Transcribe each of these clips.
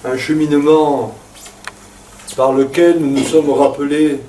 un cheminement par lequel nous nous sommes rappelés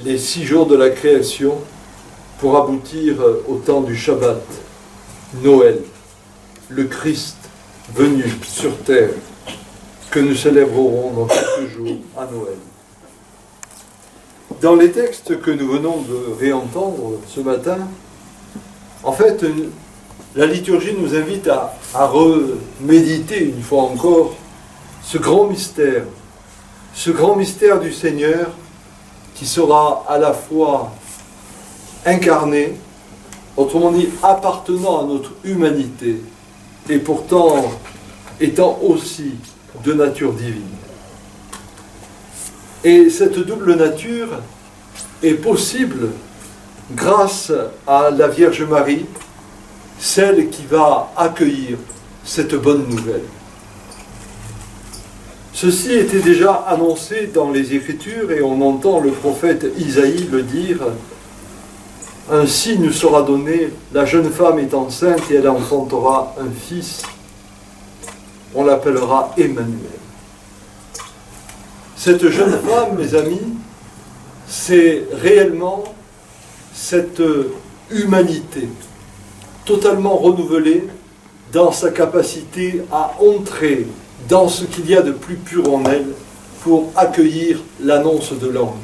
les 6 jours de la création pour aboutir au temps du Shabbat, Noël, le Christ venu sur terre, que nous célébrerons dans quelques jours à Noël. Dans les textes que nous venons de réentendre ce matin, en fait, la liturgie nous invite à reméditer une fois encore ce grand mystère du Seigneur qui sera à la fois incarné, autrement dit appartenant à notre humanité, et pourtant étant aussi de nature divine. Et cette double nature est possible grâce à la Vierge Marie, celle qui va accueillir cette bonne nouvelle. Ceci était déjà annoncé dans les Écritures et on entend le prophète Isaïe le dire. Un signe sera donné, la jeune femme est enceinte et elle enfantera un fils. On l'appellera Emmanuel. Cette jeune femme, mes amis, c'est réellement cette humanité totalement renouvelée dans sa capacité à entrer dans ce qu'il y a de plus pur en elle pour accueillir l'annonce de l'ange.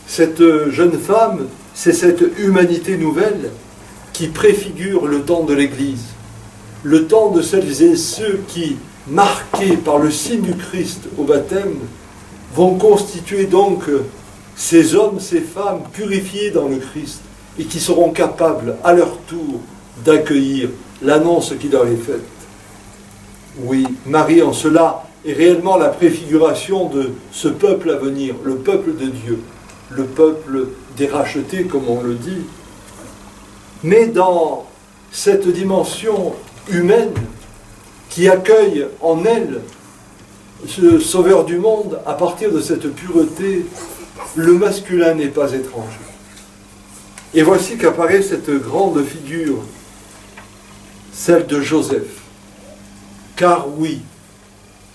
Cette jeune femme, c'est cette humanité nouvelle qui préfigure le temps de l'Église, le temps de celles et ceux qui, marqués par le signe du Christ au baptême, vont constituer donc ces hommes, ces femmes purifiés dans le Christ et qui seront capables à leur tour d'accueillir l'annonce qui leur est faite. Oui, Marie en cela est réellement la préfiguration de ce peuple à venir, le peuple de Dieu, le peuple des rachetés comme on le dit. Mais dans cette dimension humaine qui accueille en elle ce sauveur du monde, à partir de cette pureté, le masculin n'est pas étranger. Et voici qu'apparaît cette grande figure, celle de Joseph. Car oui,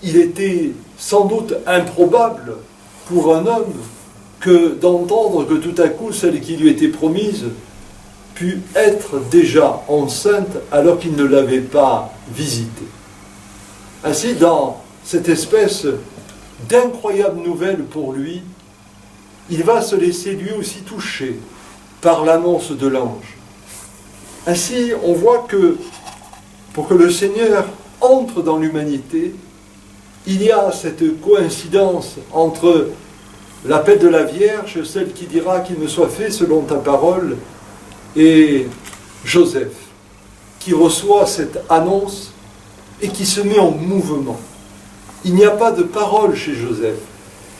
il était sans doute improbable pour un homme que d'entendre que tout à coup celle qui lui était promise pût être déjà enceinte alors qu'il ne l'avait pas visitée. Ainsi, dans cette espèce d'incroyable nouvelle pour lui, il va se laisser lui aussi toucher par l'annonce de l'ange. Ainsi, on voit que pour que le Seigneur entre dans l'humanité, il y a cette coïncidence entre l'appel de la Vierge, celle qui dira qu'il me soit fait selon ta parole, et Joseph, qui reçoit cette annonce et qui se met en mouvement. Il n'y a pas de parole chez Joseph.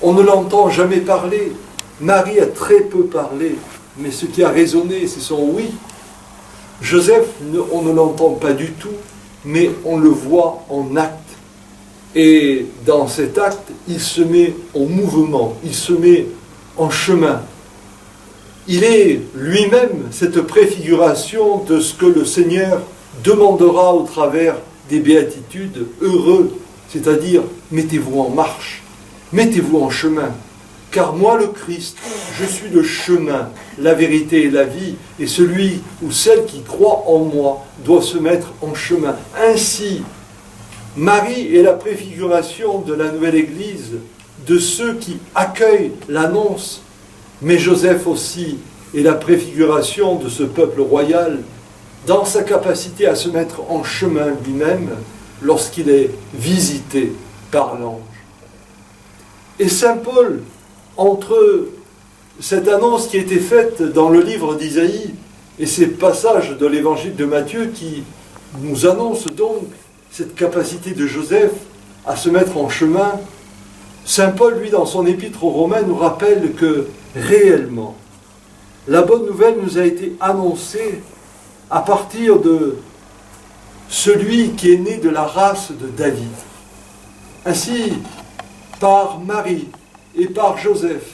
On ne l'entend jamais parler. Marie a très peu parlé, mais ce qui a résonné, c'est son oui. Joseph, on ne l'entend pas du tout, mais on le voit en acte. Et dans cet acte, il se met en mouvement, il se met en chemin. Il est lui-même cette préfiguration de ce que le Seigneur demandera au travers des béatitudes, heureux, c'est-à-dire mettez-vous en marche, mettez-vous en chemin. Car moi, le Christ, je suis le chemin, la vérité et la vie, et celui ou celle qui croit en moi doit se mettre en chemin. Ainsi, Marie est la préfiguration de la nouvelle Église, de ceux qui accueillent l'annonce, mais Joseph aussi est la préfiguration de ce peuple royal, dans sa capacité à se mettre en chemin lui-même lorsqu'il est visité par l'ange. Et saint Paul, entre cette annonce qui a été faite dans le livre d'Isaïe et ces passages de l'évangile de Matthieu qui nous annoncent donc cette capacité de Joseph à se mettre en chemin, saint Paul, lui, dans son épître aux Romains, nous rappelle que réellement, la bonne nouvelle nous a été annoncée à partir de celui qui est né de la race de David. Ainsi, par Marie et par Joseph,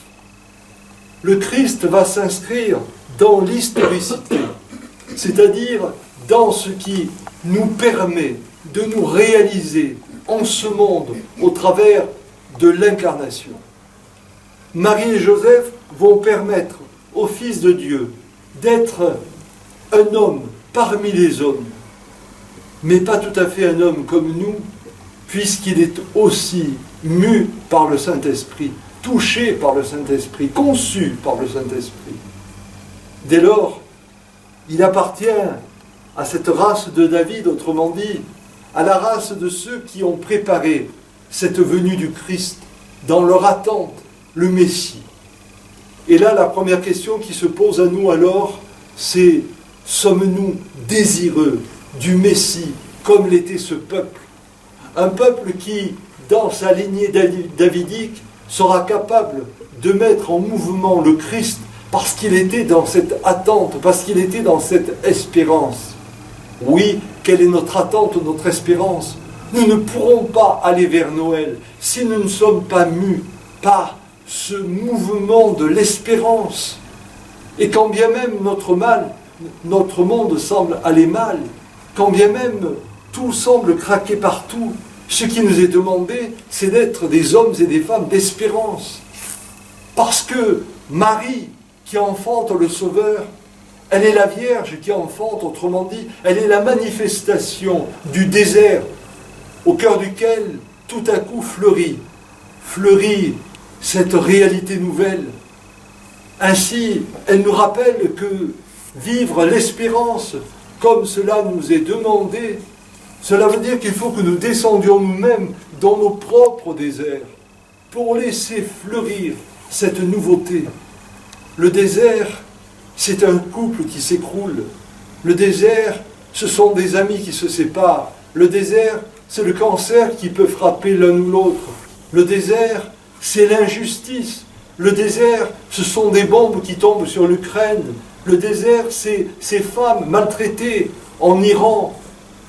le Christ va s'inscrire dans l'historicité, c'est-à-dire dans ce qui nous permet de nous réaliser en ce monde au travers de l'incarnation. Marie et Joseph vont permettre au Fils de Dieu d'être un homme parmi les hommes, mais pas tout à fait un homme comme nous, puisqu'il est aussi mu par le Saint-Esprit, touché par le Saint-Esprit, conçu par le Saint-Esprit. Dès lors, il appartient à cette race de David, autrement dit, à la race de ceux qui ont préparé cette venue du Christ dans leur attente, le Messie. Et là, la première question qui se pose à nous alors, c'est: sommes-nous désireux du Messie comme l'était ce peuple? Un peuple qui, dans sa lignée davidique, sera capable de mettre en mouvement le Christ parce qu'il était dans cette attente, parce qu'il était dans cette espérance. Oui, quelle est notre attente, notre espérance? Nous ne pourrons pas aller vers Noël si nous ne sommes pas mus par ce mouvement de l'espérance. Et quand bien même notre monde semble aller mal, quand bien même tout semble craquer partout, ce qui nous est demandé, c'est d'être des hommes et des femmes d'espérance. Parce que Marie, qui enfante le Sauveur, elle est la Vierge qui enfante, autrement dit, elle est la manifestation du désert au cœur duquel tout à coup fleurit cette réalité nouvelle. Ainsi, elle nous rappelle que vivre l'espérance comme cela nous est demandé, cela veut dire qu'il faut que nous descendions nous-mêmes dans nos propres déserts pour laisser fleurir cette nouveauté. Le désert, c'est un couple qui s'écroule. Le désert, ce sont des amis qui se séparent. Le désert, c'est le cancer qui peut frapper l'un ou l'autre. Le désert, c'est l'injustice. Le désert, ce sont des bombes qui tombent sur l'Ukraine. Le désert, c'est ces femmes maltraitées en Iran.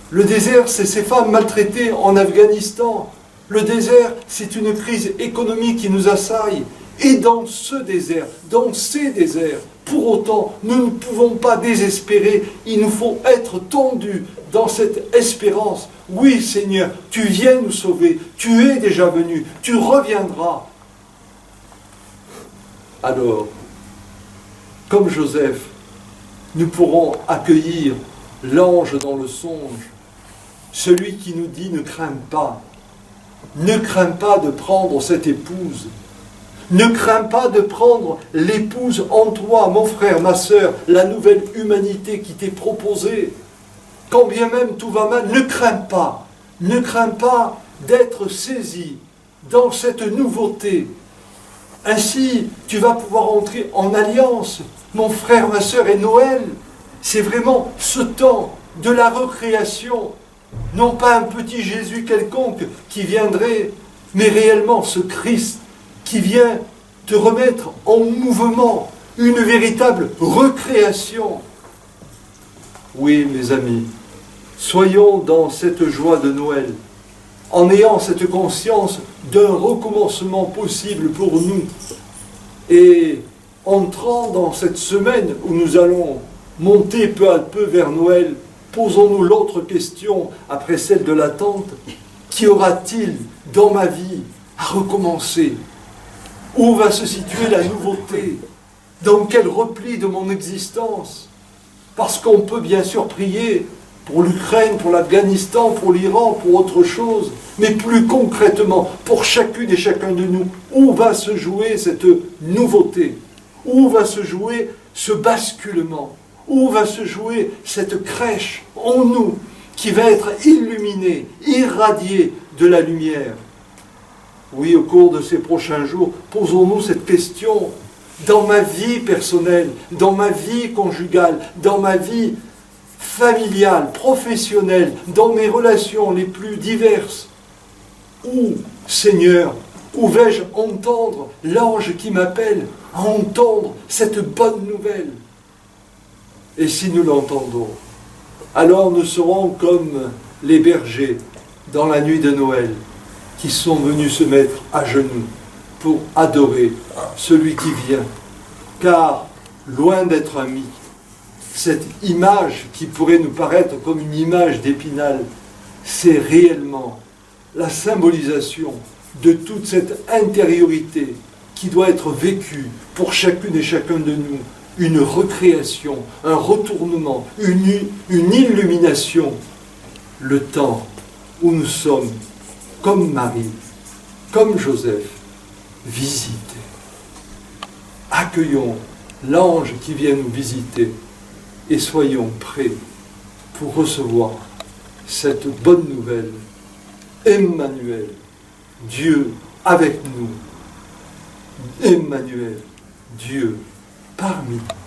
Le désert, c'est ces femmes maltraitées en Afghanistan. Le désert, c'est une crise économique qui nous assaille. Et dans ce désert, dans ces déserts, pour autant, nous ne pouvons pas désespérer. Il nous faut être tendus dans cette espérance. Oui, Seigneur, tu viens nous sauver. Tu es déjà venu. Tu reviendras. Alors, comme Joseph, nous pourrons accueillir l'ange dans le songe, celui qui nous dit « ne crains pas ». Ne crains pas de prendre cette épouse. Ne crains pas de prendre l'épouse en toi, mon frère, ma sœur, la nouvelle humanité qui t'est proposée. Quand bien même tout va mal, ne crains pas. Ne crains pas d'être saisi dans cette nouveauté. Ainsi, tu vas pouvoir entrer en alliance, mon frère, ma sœur, et Noël. C'est vraiment ce temps de la recréation. Non pas un petit Jésus quelconque qui viendrait, mais réellement ce Christ qui vient te remettre en mouvement, une véritable recréation. Oui, mes amis, soyons dans cette joie de Noël, en ayant cette conscience d'un recommencement possible pour nous. Et entrant dans cette semaine où nous allons monter peu à peu vers Noël, posons-nous l'autre question, après celle de l'attente: qu'y aura-t-il dans ma vie à recommencer? Où va se situer la nouveauté? Dans quel repli de mon existence? Parce qu'on peut bien sûr prier pour l'Ukraine, pour l'Afghanistan, pour l'Iran, pour autre chose, mais plus concrètement, pour chacune et chacun de nous, où va se jouer cette nouveauté? Où va se jouer ce basculement? Où va se jouer cette crèche en nous qui va être illuminée, irradiée de la lumière? Oui, au cours de ces prochains jours, posons-nous cette question dans ma vie personnelle, dans ma vie conjugale, dans ma vie familiale, professionnelle, dans mes relations les plus diverses. Où, Seigneur, où vais-je entendre l'ange qui m'appelle à entendre cette bonne nouvelle? Et si nous l'entendons, alors nous serons comme les bergers dans la nuit de Noël qui sont venus se mettre à genoux pour adorer celui qui vient. Car, loin d'être un mythe, cette image qui pourrait nous paraître comme une image d'Épinal, c'est réellement la symbolisation de toute cette intériorité qui doit être vécue pour chacune et chacun de nous, une recréation, un retournement, une illumination, le temps où nous sommes, comme Marie, comme Joseph, visités. Accueillons l'ange qui vient nous visiter et soyons prêts pour recevoir cette bonne nouvelle. Emmanuel, Dieu avec nous. Emmanuel, Dieu parmi nous.